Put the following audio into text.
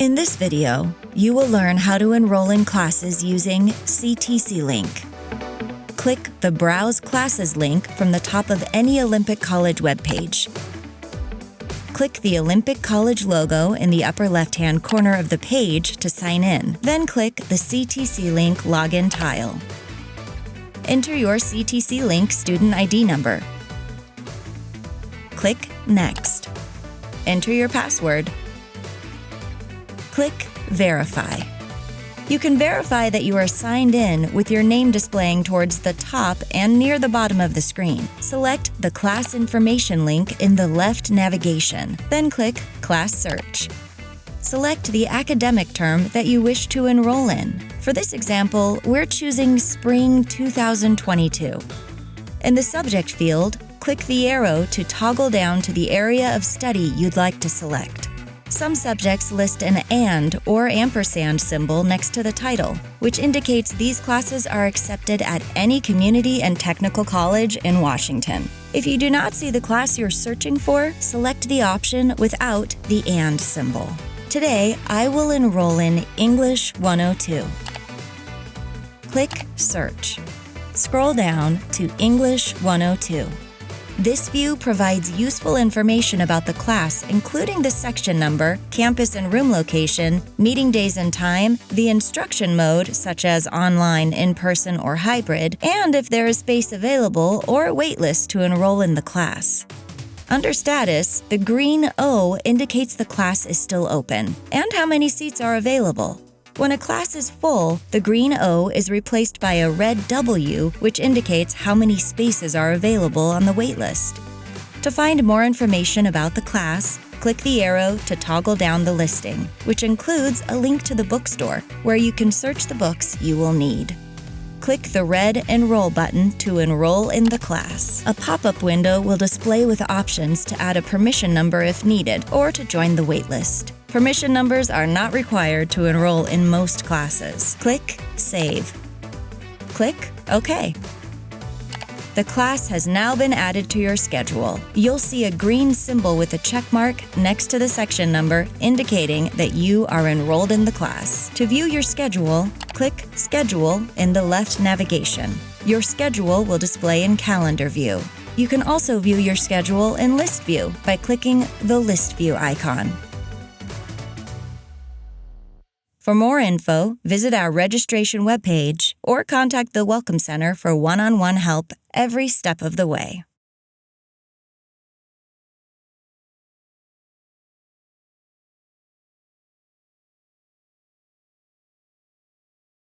In this video, you will learn how to enroll in classes using ctcLink. Click the Browse Classes link from the top of any Olympic College webpage. Click the Olympic College logo in the upper left-hand corner of the page to sign in. Then click the ctcLink login tile. Enter your ctcLink student ID number. Click Next. Enter your password. Click Verify. You can verify that you are signed in with your name displaying towards the top and near the bottom of the screen. Select the Class Information link in the left navigation, then click Class Search. Select the academic term that you wish to enroll in. For this example, we're choosing Spring 2022. In the subject field, click the arrow to toggle down to the area of study you'd like to select. Some subjects list an and or ampersand symbol next to the title, which indicates these classes are accepted at any community and technical college in Washington. If you do not see the class you're searching for, select the option without the and symbol. Today, I will enroll in English 102. Click Search. Scroll down to English 102. This view provides useful information about the class, including the section number, campus and room location, meeting days and time, the instruction mode, such as online, in-person, or hybrid, and if there is space available or a waitlist to enroll in the class. Under Status, the green O indicates the class is still open and how many seats are available. When a class is full, the green O is replaced by a red W, which indicates how many spaces are available on the waitlist. To find more information about the class, click the arrow to toggle down the listing, which includes a link to the bookstore, where you can search the books you will need. Click the red Enroll button to enroll in the class. A pop-up window will display with options to add a permission number if needed, or to join the waitlist. Permission numbers are not required to enroll in most classes. Click Save. Click OK. The class has now been added to your schedule. You'll see a green symbol with a check mark next to the section number indicating that you are enrolled in the class. To view your schedule, click Schedule in the left navigation. Your schedule will display in Calendar View. You can also view your schedule in List View by clicking the List View icon. For more info, visit our registration webpage or contact the Welcome Center for one-on-one help every step of the way.